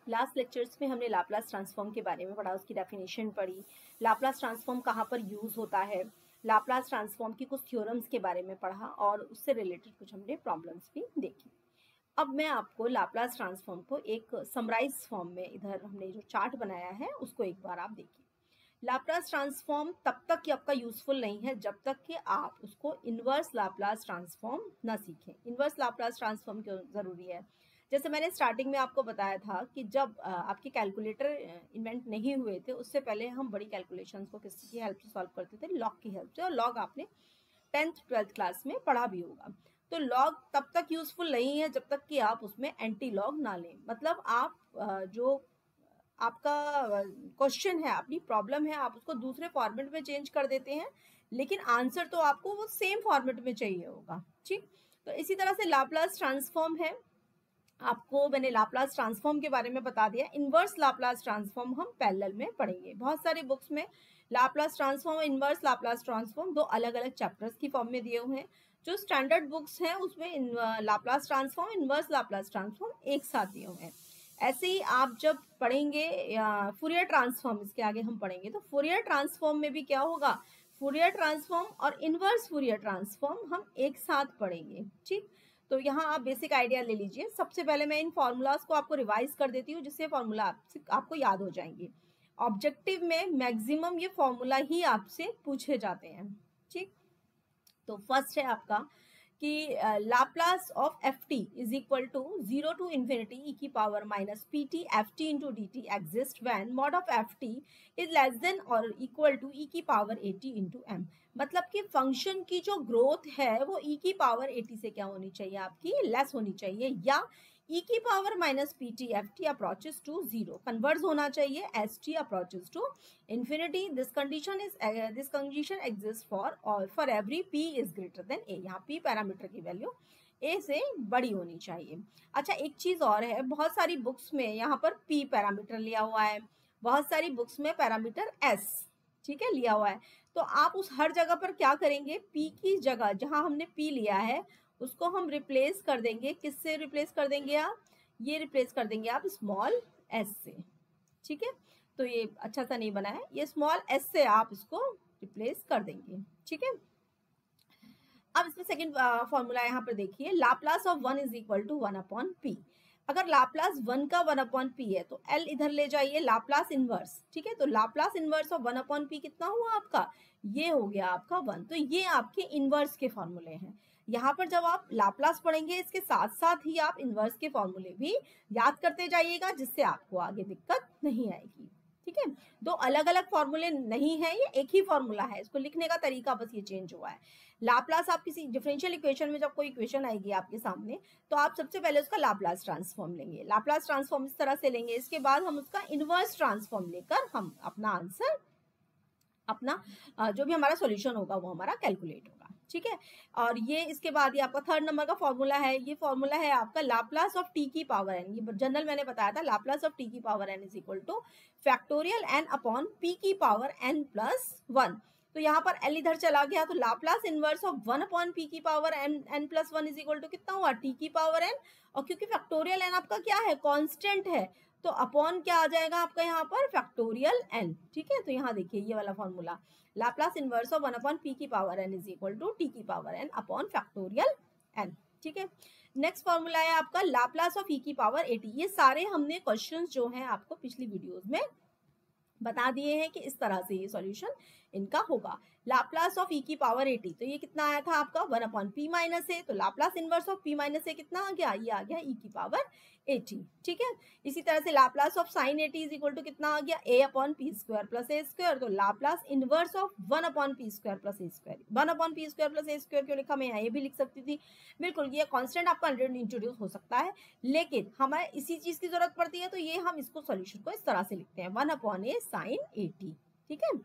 Last lectures में हमने Laplace transform के बारे में पढ़ा, उसकी डेफिनेशन पढ़ी, लाप्लास ट्रांसफॉर्म कहाँ पर यूज होता है, लाप्लास ट्रांसफॉर्म की कुछ थ्योरम्स के बारे में पढ़ा और उससे रिलेटेड कुछ हमने प्रॉब्लम्स भी देखी। अब मैं आपको लाप्लास ट्रांसफॉर्म को एक समराइज फॉर्म में, इधर हमने जो चार्ट बनाया है उसको एक बार आप देखिए। लाप्लास ट्रांसफॉर्म तब तक कि आपका यूजफुल नहीं है जब तक कि आप उसको इनवर्स लाप्लास ट्रांसफॉर्म ना सीखें। इनवर्स लाप्लास ट्रांसफॉर्म क्यों जरूरी है? जैसे मैंने स्टार्टिंग में आपको बताया था कि जब आपके कैलकुलेटर इन्वेंट नहीं हुए थे उससे पहले हम बड़ी कैलकुलेशंस को किसकी हेल्प से सॉल्व करते थे? लॉग की हेल्प से। और लॉग आपने 10th 12th क्लास में पढ़ा भी होगा। तो लॉग तब तक यूजफुल नहीं है जब तक कि आप उसमें एंटी लॉग ना लें। मतलब आप जो आपका क्वेश्चन है, अपनी प्रॉब्लम है, आप उसको दूसरे फॉर्मेट में चेंज कर देते हैं, लेकिन आंसर तो आपको वो सेम फॉर्मेट में चाहिए होगा। ठीक, तो इसी तरह से लाप्लास ट्रांसफॉर्म है। आपको मैंने लाप्लास ट्रांसफॉर्म के बारे में बता दिया। इनवर्स लाप्लास ट्रांसफॉर्म हम पैरेलल में पढ़ेंगे। बहुत सारी बुक्स में Laplace transform, inverse Laplace transform दो अलग अलग चैप्टर्स की फॉर्म में दिए हुए हैं। जो स्टैंडर्ड बुक्स हैं उसमें Laplace transform, inverse Laplace transform एक साथ दिए हुए हैं। ऐसे ही आप जब पढ़ेंगे फूरियर ट्रांसफॉर्म, इसके आगे हम पढ़ेंगे, तो फूरियर ट्रांसफॉर्म में भी क्या होगा? फूरियर ट्रांसफॉर्म और इनवर्स फूरियर ट्रांसफॉर्म हम एक साथ पढ़ेंगे। ठीक, तो यहाँ आप बेसिक आइडिया ले लीजिए। सबसे पहले मैं इन फॉर्मूलाज को आपको रिवाइज कर देती हूँ जिससे फॉर्मूला आपको याद हो जाएंगे। ऑब्जेक्टिव में मैक्सिमम ये फॉर्मूला ही आपसे पूछे जाते हैं। ठीक, तो फर्स्ट है आपका कि Laplace of F T is equal to 0 to infinity e की power minus P T F T into D T exist when mod of F T is less than और इक्वल टू e की power A T into M. मतलब कि function की जो growth है वो e की पावर ए टी से क्या होनी चाहिए? आपकी लेस होनी चाहिए, या e की power minus P T F T approaches to 0 converge होना चाहिए as T approaches to infinity. This condition exists for every p is greater than a. यहाँ p पैरामीटर की वैल्यू a से बड़ी होनी चाहिए। अच्छा, एक चीज और है, बहुत सारी बुक्स में यहाँ पर p पैरामीटर लिया हुआ है, बहुत सारी बुक्स में पैरामीटर s, ठीक है, लिया हुआ है। तो आप उस हर जगह पर क्या करेंगे? p की जगह जहां हमने p लिया है उसको हम रिप्लेस कर देंगे। किससे रिप्लेस कर देंगे आप? ये रिप्लेस कर देंगे आप स्मॉल s से। ठीक है, तो ये अच्छा सा नहीं बना है, ये स्मॉल s से आप इसको रिप्लेस कर देंगे। ठीक है, अब इसमें सेकंड फॉर्मूला यहाँ पर देखिए, Laplace of 1 is equal to 1 upon P. अगर लाप्लास 1 का 1 अपॉन पी है तो l इधर ले जाइए, लाप्लास इनवर्स। ठीक है, तो Laplace inverse of 1 upon P कितना हुआ आपका? ये हो गया आपका 1। तो ये आपके इनवर्स के फॉर्मूले हैं। यहाँ पर जब आप लाप्लास पढ़ेंगे इसके साथ साथ ही आप इनवर्स के फॉर्मूले भी याद करते जाइएगा, जिससे आपको आगे दिक्कत नहीं आएगी। ठीक है, दो अलग अलग फॉर्मूले नहीं है, ये एक ही फॉर्मूला है, इसको लिखने का तरीका बस ये चेंज हुआ है। लाप्लास, आप किसी डिफरेंशियल इक्वेशन में जब कोई इक्वेशन आएगी आपके सामने तो आप सबसे पहले उसका लाप्लास ट्रांसफॉर्म लेंगे। लाप्लास ट्रांसफॉर्म इस तरह से लेंगे, इसके बाद हम उसका इनवर्स ट्रांसफॉर्म लेकर हम अपना आंसर, अपना जो भी हमारा सॉल्यूशन होगा वो हमारा कैलकुलेट होगा। ठीक है, और ये इसके बाद ये आपका थर्ड नंबर का फॉर्मूला है। ये फॉर्मूला है आपका लाप्लास ऑफ टी की पावर एन। ये जनरल मैंने बताया था, लाप्लास ऑफ टी की power N is equal to factorial N upon P की पावर एन प्लस 1। तो यहाँ पर एल इधर चला गया, तो Laplace inverse of 1 upon P की power N plus 1 is equal to कितना हुआ? टी की पावर एन। और क्योंकि फैक्टोरियल एन आपका क्या है? कांस्टेंट है, तो अपॉन क्या आ जाएगा आपका यहाँ पर? Factorial n. ठीक है, तो यहाँ देखिए ये वाला formula, Laplace inverse of 1 upon P की power N is equal to t की power n upon factorial n. ठीक है, नेक्स्ट फॉर्मूला है आपका लाप्लास ऑफ ई की पावर ए टी। ये सारे हमने क्वेश्चंस जो हैं आपको पिछली वीडियोस में बता दिए हैं कि इस तरह से ये सॉल्यूशन इनका होगा। लाप्लास ऑफ ई की पावर ए टी, तो ये कितना आया था आपका? 1 अपॉन पी माइनस ए। तो Laplace inverse of p minus a कितना आ गया? ये आ गया ई की पावर ए टी। ठीक है, इसी तरह से Laplace of sine A T is equal to कितना आ गया? A upon P square plus A square. तो Laplace inverse of 1 upon P square plus A square. 1 upon P square plus A square क्यों लिखा? मैं यहाँ ये भी लिख सकती थी, बिल्कुल ये कॉन्स्टेंट आपका इंट्रोड्यूस हो सकता है, लेकिन हमें इसी चीज की जरूरत पड़ती है, तो ये हम इसको सोल्यूशन को इस तरह से लिखते हैं, 1 upon A sine A T. ठीक है,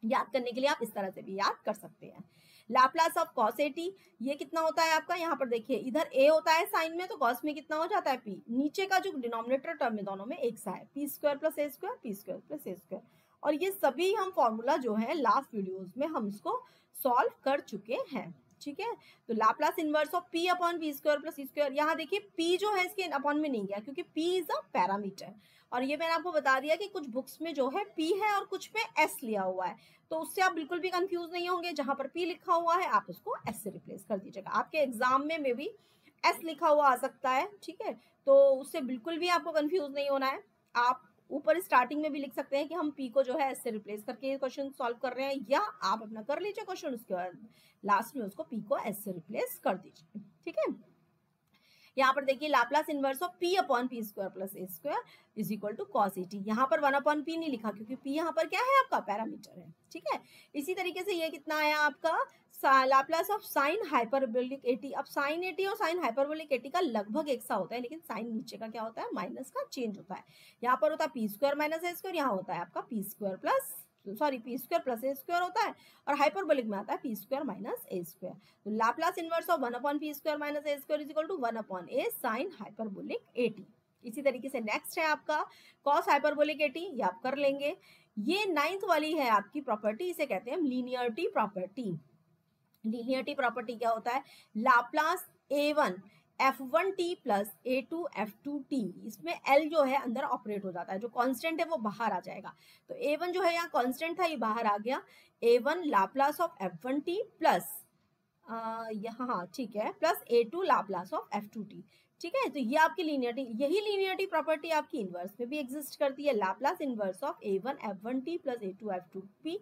याद करने के लिए आप इस तरह से भी याद कर सकते हैं। Laplace of cos A T, ये कितना होता है आपका? यहाँ पर देखिए, इधर ए होता है साइन में, तो कॉस में कितना हो जाता है? पी। नीचे का जो डिनोमिनेटर टर्म है दोनों में एक सा है, P square plus A square, P square plus A square. और ये सभी हम फॉर्मूला जो है लास्ट वीडियोस में हम इसको सॉल्व कर चुके हैं। ठीक है। तो Laplace inverse of p upon p square plus square, यहाँ देखिए p जो है इसके अपॉन में नहीं गया क्योंकि p इज अ पैरामीटर, और ये मैंने आपको बता दिया कि कुछ बुक्स में जो है p है और कुछ में s लिया हुआ है, तो उससे आप बिल्कुल भी कंफ्यूज नहीं होंगे। जहां पर p लिखा हुआ है आप उसको s से रिप्लेस कर दीजिएगा। आपके एग्जाम में भी s लिखा हुआ आ सकता है, ठीक है, तो उससे बिल्कुल भी आपको कंफ्यूज नहीं होना है। आप ऊपर स्टार्टिंग में भी लिख सकते हैं कि हम p को जो है s से रिप्लेस करके क्वेश्चन सॉल्व कर रहे हैं, या आप अपना कर लीजिए क्वेश्चन, उसके बाद लास्ट में उसको p को s से रिप्लेस कर दीजिए, ठीक है। यहाँ पर देखिए Laplace inverse of p upon p square plus a square is equal to cos 80। यहाँ पर 1 अपॉन p नहीं लिखा क्योंकि p यहाँ पर क्या है, आपका पैरामीटर है, ठीक है। इसी तरीके से ये कितना आया आपका लाप्लास ऑफ साइन हाइपरबोलिक 80। अब साइन 80 और साइन हाइपरबोलिक 80 का लगभग एक सा होता है, लेकिन साइन नीचे का क्या होता है, माइनस का चेंज होता है। यहाँ पर होता है p square minus a square, यहाँ होता है आपका p square plus p square plus a square होता है, और हाइपरबोलिक में आता है p square minus a square. तो Laplace inverse of 1 upon p square minus a square is equal to 1 upon a sine hyperbolic 80। इसी तरीके से नेक्स्ट है आपका cos हाइपरबोलिक 80, ये आप कर लेंगे। ये 9th वाली है आपकी प्रॉपर्टी, इसे कहते हैं लीनियरिटी प्रॉपर्टी। लीनियरिटी प्रॉपर्टी क्या होता है, Laplace a1 f1t plus a2 f2t, इसमें l जो है अंदर ऑपरेट हो जाता है, जो कांस्टेंट है वो बाहर आ जाएगा। तो a1 जो है यहाँ कांस्टेंट था, ये बाहर आ गया। a1 Laplace of f1t plus यहाँ ठीक है plus a2 Laplace of f2t, ठीक है। तो ये आपकी लीनियरिटी, यही लीनियरिटी प्रॉपर्टी आपकी इनवर्स में भी एग्जिस्ट करती है। Laplace inverse of a1 f1t plus a2 f2t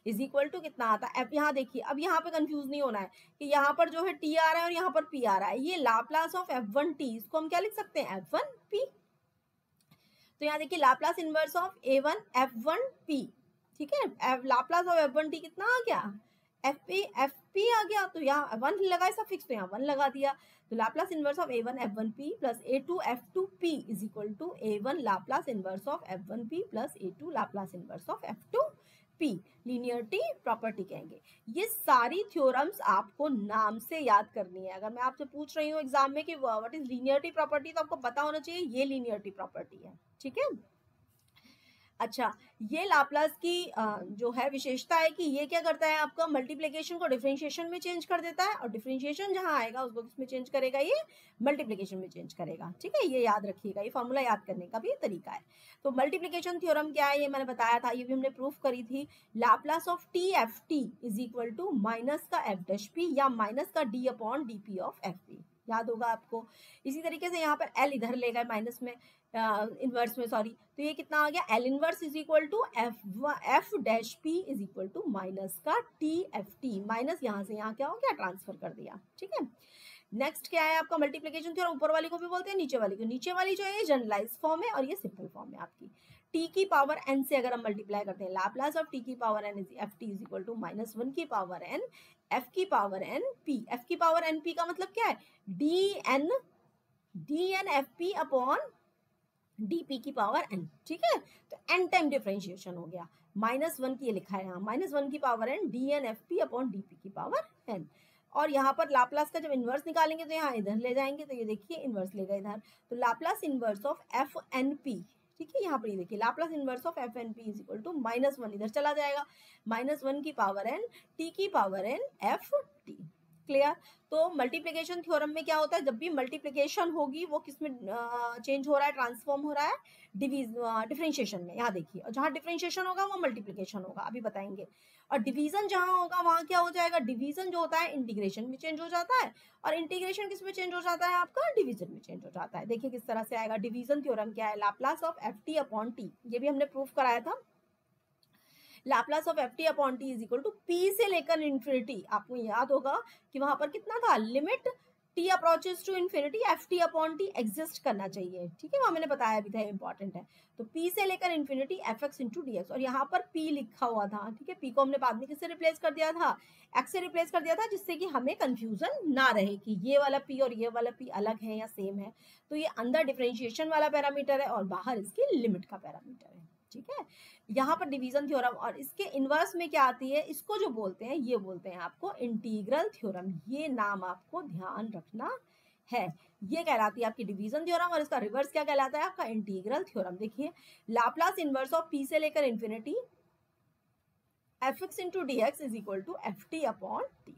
is equal to कितना आता है, यहाँ देखिए, अब यहाँ पे कंफ्यूज नहीं होना है कि यहाँ पर जो है t आ रहा है और यहाँ पर p आ रहा है। ये लाप्लास ऑफ f1t, इसको हम क्या लिख सकते हैं, f1p। तो यहाँ देखिए Laplace inverse of a1 f1p, ठीक है। लाप्लास ऑफ f1t कितना आ गया, fp आ गया, तो यहाँ 1 लगा सफिक्स, तो यहाँ 1 लगा दिया। तो Laplace inverse of a1 f1p plus a2 f2p is equal to a1 Laplace inverse of f1p plus a2 Laplace inverse of f2p। Linearity property कहेंगे। ये सारी थ्योरम्स आपको नाम से याद करनी है। अगर मैं आपसे पूछ रही हूँ एग्जाम में कि व्हाट इज लीनियरिटी प्रॉपर्टी, तो आपको पता होना चाहिए ये लीनियरिटी प्रॉपर्टी है, ठीक है। अच्छा, ये लाप्लास की जो है विशेषता है कि ये क्या करता है, आपका मल्टीप्लिकेशन को डिफरेंशिएशन में चेंज कर देता है, और डिफरेंशिएशन जहां आएगा उसको किसमें चेंज करेगा, ये मल्टीप्लिकेशन में चेंज करेगा, ठीक है। ये याद रखिएगा, ये फॉर्मूला याद करने का भी तरीका है। तो मल्टीप्लिकेशन थ्योरम क्या है, ये मैंने बताया था, ये भी हमने प्रूफ करी थी। Laplace of T F T is equal to minus का एफ डैश पी या माइनस का D upon D P of F P, याद होगा आपको। इसी तरीके से यहाँ पर एल इधर ले गए माइनस में, इनवर्स में सॉरी, तो ये कितना आ गया, L inverse is equal to F dash P is equal to minus का टी एफ टी, माइनस यहाँ से यहाँ क्या हो गया, ट्रांसफर कर दिया, ठीक है। नेक्स्ट क्या है आपका मल्टीप्लिकेशन थ्योरम, ऊपर वाली को भी बोलते हैं नीचे वाली को। नीचे वाली जो है जनरलाइज फॉर्म है और ये सिंपल फॉर्म है आपकी। टी की पावर एन से अगर हम मल्टीप्लाई करते हैं, लाप्लास ऑफ टी की power N is F T is equal to minus 1 की पावर एन एफ की पावर एन पी। एफ की पावर एन पी का मतलब क्या है, D N F P upon DP की पावर एन, ठीक है। तो एन टाइम डिफरेंशिएशन हो गया, माइनस 1 की ये लिखा है यहाँ, माइनस 1 की power N D N F P upon DP की पावर एन। और यहाँ पर लाप्लास का जब इन्वर्स निकालेंगे तो यहाँ इधर ले जाएंगे, तो ये देखिए इन्वर्स लेगा इधर, तो Laplace inverse of F N P, ठीक है। यहाँ पर ये देखिए Laplace inverse of F N P is equal to minus 1 इधर चला जाएगा, माइनस 1 की पावर एन टी की power N F T, clear. तो मल्टीप्लिकेशन थ्योरम में क्या होता है, जब भी मल्टीप्लिकेशन होगी वो किसमें चेंज हो रहा है, ट्रांसफॉर्म हो रहा है डिफरेंशिएशन में, यहाँ देखिए। और जहाँ डिफरेंशिएशन होगा वो मल्टीप्लिकेशन होगा, अभी बताएंगे। और डिवीजन जहाँ होगा वहाँ क्या हो जाएगा, डिवीजन जो होता है इंटीग्रेशन में चेंज हो जाता है, और इंटीग्रेशन किस में चेंज हो जाता है, आपका डिवीजन में चेंज हो जाता है। देखिए किस तरह से आएगा। डिवीजन थ्योरम क्या है, Laplace of F T upon T, ये भी हमने प्रूफ कराया था। Laplace of F T upon T is equal to P से लेकर इन्फिनिटी, आपको याद होगा कि वहां पर कितना था, limit T approaches to infinity F T upon T exist करना चाहिए, ठीक है। वो मैंने बताया भी था, इंपॉर्टेंट है। तो p से लेकर infinity F X into D x, और यहाँ पर p लिखा हुआ था, ठीक है। p को हमने बाद में किससे रिप्लेस कर दिया था, x से रिप्लेस कर दिया था, जिससे कि हमें कंफ्यूजन ना रहे कि ये वाला p और ये वाला p अलग है या सेम है। तो ये अंदर डिफरेंशिएशन वाला पैरामीटर है और बाहर इसकी लिमिट का पैरामीटर है, ठीक है। यहाँ पर डिवीजन थ्योरम, और इसके इनवर्स में क्या आती है, इसको जो बोलते हैं ये बोलते हैं आपको इंटीग्रल थ्योरम। ये नाम आपको ध्यान रखना है, ये कहलाती है आपकी डिवीजन थ्योरम, और इसका रिवर्स क्या कहलाता है, आपका इंटीग्रल थ्योरम। देखिए लाप्लास इनवर्स ऑफ पी से लेकर infinity F X into D X is equal to F T upon T.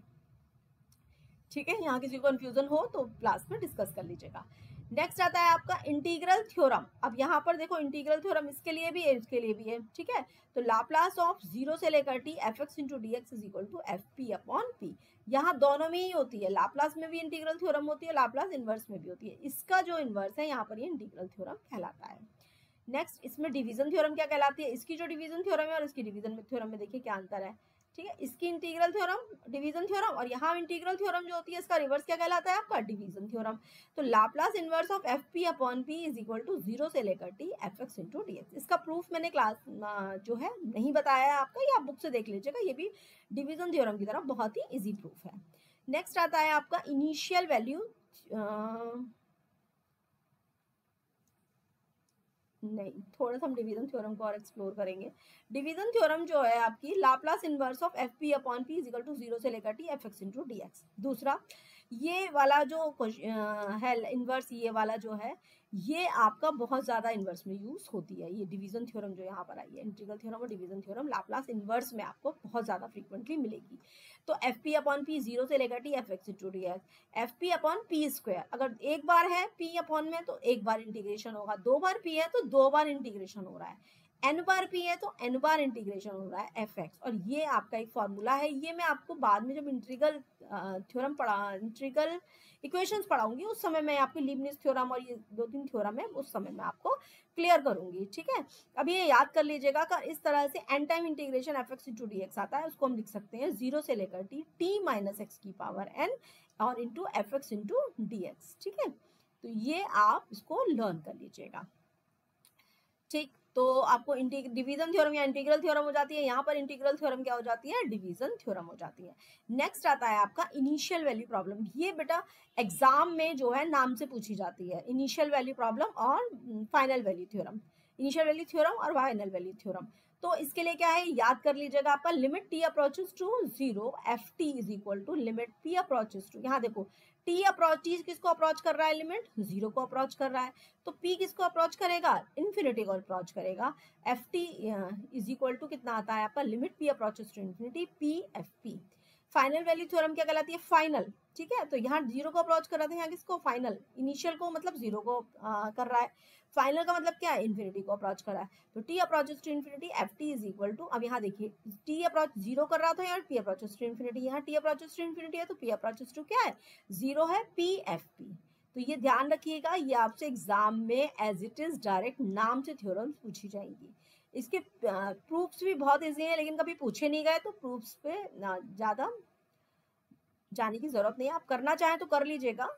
ठीक है, यहाँ किसी को कंफ्यूजन हो तो क्लास में डिस्कस कर लीजिएगा। नेक्स्ट आता है आपका इंटीग्रल थ्योरम। अब यहाँ पर देखो इंटीग्रल थ्योरम इसके लिए भी है, इसके लिए भी है, ठीक है। तो लाप्लास ऑफ 0 से लेकर T F X into D X is equal to F P upon P. यहाँ दोनों में ही होती है, लाप्लास में भी इंटीग्रल थ्योरम होती है, लाप्लास इनवर्स में भी होती है। इसका जो इनवर्स है यहाँ पर ये इंटीग्रल थ्योरम कहलाता है। नेक्स्ट इसमें डिवीजन थ्योरम क्या कहलाती है, इसकी जो डिवीजन थ्योरम है और इसकी डिवीजन थ्योरम में देखिए क्या अंतर है, ठीक है। इसकी इंटीग्रल थ्योरम डिवीजन थ्योरम, और यहाँ इंटीग्रल थ्योरम जो होती है इसका रिवर्स क्या कहलाता है आपका, डिवीजन थ्योरम। तो Laplace inverse of F P upon P is equal to 0 से लेकर T F X into D X. इसका प्रूफ मैंने क्लास जो है नहीं बताया है आपका, ये आप बुक से देख लीजिएगा, ये भी डिवीजन थ्योरम की तरह बहुत ही ईजी प्रूफ है। नेक्स्ट आता है आपका इनिशियल वैल्यू, नहीं, थोड़ा सा हम डिवीजन थ्योरम को और एक्सप्लोर करेंगे। डिवीजन थ्योरम जो है आपकी Laplace inverse of F P upon P is equal to 0 से लेकर T F X into D X. दूसरा ये वाला जो है इनवर्स, ये वाला जो है ये आपका बहुत ज़्यादा इनवर्स में यूज होती है, ये डिवीजन थ्योरम जो यहाँ पर आई है, इंटीग्रल थ्योरम और डिवीजन थ्योरम लाप्लास इनवर्स में आपको बहुत ज़्यादा फ्रीक्वेंटली मिलेगी। तो एफ पी अपॉन पी 0 से लेकर T F X into D x, F P upon P square, अगर एक बार है पी अपॉन में तो एक बार इंटीग्रेशन होगा, दो बार पी है तो दो बार इंटीग्रेशन हो रहा है, n बार पी है तो n बार इंटीग्रेशन हो रहा है एफ एक्स। और ये आपका एक फॉर्मूला है, ये मैं आपको बाद में जब इंटीग्रल थ्योरम इंटीग्रल इक्वेशंस पढ़ाऊंगी उस समय मैं आपको लीबनिज़ थ्योरम और ये 2-3 थ्योरम है उस समय मैं आपको क्लियर करूंगी, ठीक है। अब ये याद कर लीजिएगा कि इस तरह से n time integration F X into D x आता है, उसको हम लिख सकते हैं 0 से लेकर टी माइनस एक्स की पावर n और into F X into D x, ठीक है। तो ये आप इसको लर्न कर लीजिएगा, ठीक। तो आपको डिवीजन थ्योरम या इंटीग्रल थ्योरम हो जाती है, यहाँ पर इंटीग्रल थ्योरम क्या हो जाती है, डिवीजन थ्योरम हो जाती है। नेक्स्ट आता है आपका इनिशियल वैल्यू प्रॉब्लम। ये बेटा एग्जाम में जो है नाम से पूछी जाती है, इनिशियल वैल्यू प्रॉब्लम और final value theorem, initial value theorem और फाइनल वैल्यू थ्योरम। तो इसके लिए क्या है, याद कर लीजिएगा आपका limit T approaches to 0 F T is equal to limit P approaches to, यहाँ देखो टी अप्रोच, टी किसको अप्रोच कर रहा है, लिमिट 0 को अप्रोच कर रहा है, तो p किसको अप्रोच करेगा, इन्फिनिटी को अप्रोच करेगा। F T is equal to कितना आता है आपका, limit p approaches to infinity p F P. Final value theorem क्या कहलाती है, फाइनल, ठीक है। तो यहाँ 0 को अप्रोच कर रहा था, यहाँ किसको, फाइनल, इनिशियल को मतलब 0 को कर रहा है, फाइनल का मतलब क्या है, इन्फिनिटी को अप्रोच कर रहा है। तो t approaches to infinity F T is equal to, अब यहाँ देखिए t अप्रोच 0 कर रहा था यार, p अप्रोचेस टू इन्फिनिटी, यहाँ t अप्रोचेस टू इन्फिनिटी है तो p अप्रोचेस टू क्या है, 0 है, p एफ पी। तो ये ध्यान रखिएगा, ये आपसे एग्जाम में एज इट इज डायरेक्ट नाम से थ्योरम्स पूछी जाएंगी। इसके प्रूफ्स भी बहुत इजी हैं लेकिन कभी पूछे नहीं गए, तो प्रूफ्स पे ज़्यादा जाने की ज़रूरत नहीं है, आप करना चाहें तो कर लीजिएगा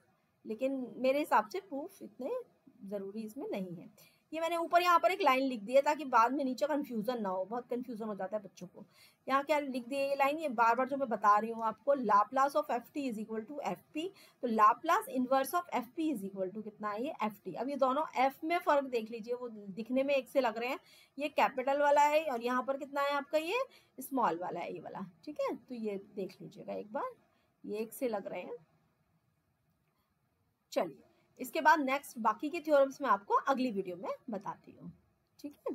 लेकिन मेरे हिसाब से प्रूफ इतने ज़रूरी इसमें नहीं है। ये मैंने ऊपर यहाँ पर एक लाइन लिख दी है ताकि बाद में नीचे कंफ्यूजन ना हो, बहुत कंफ्यूजन हो जाता है बच्चों को। यहाँ क्या लिख दी है ये लाइन, ये बार बार जो मैं बता रही हूँ आपको, Laplace of F T is equal to F p, तो Laplace inverse of F p is equal to कितना है, ये एफ टी। अब ये दोनों एफ में फर्क देख लीजिए, वो दिखने में एक से लग रहे हैं, ये कैपिटल वाला है और यहाँ पर कितना है आपका, ये स्मॉल वाला है, ये वाला, ठीक है। तो ये देख लीजिएगा एक बार, ये एक से लग रहे हैं। चलिए इसके बाद नेक्स्ट बाकी के थ्योरम्स मैं आपको अगली वीडियो में बताती हूँ, ठीक है।